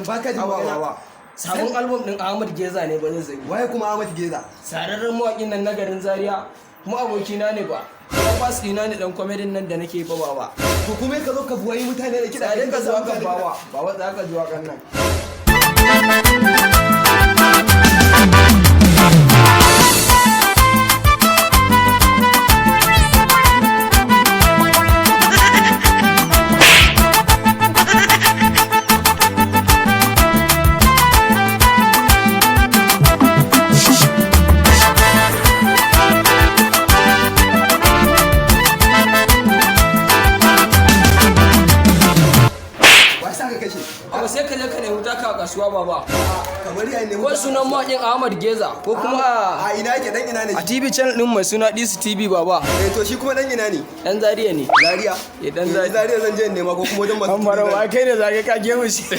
baka jin magana. Sabon album din Ahmad Geza ne ba zai zagi. Waye kuma Ahmad Geza? Sararren mawaƙin nan na garin Zaria kuma abokina ne ba. Kuma fas ɗina ne dan comedy nan da nake fa baba. To kuma ka zo ka buwayi mutane da kiɗa. Sai ka zo kan baba. Baba za ka ji waƙan nan. Ba sai ka je ka nemi taka a kasuwa baba. Kamar yayin ne. Ko sunan mawaƙin Ahmad Geza ko kuma a ina yake dan ina ne? a TV channel din mai suna DC TV baba. To shi kuma dan ina ne? Dan Zaria ne. Zaria. Dan Zaria. Zaria zan je nema ko kuma wajen masu. An barawa kai ne zage ka gemu shi.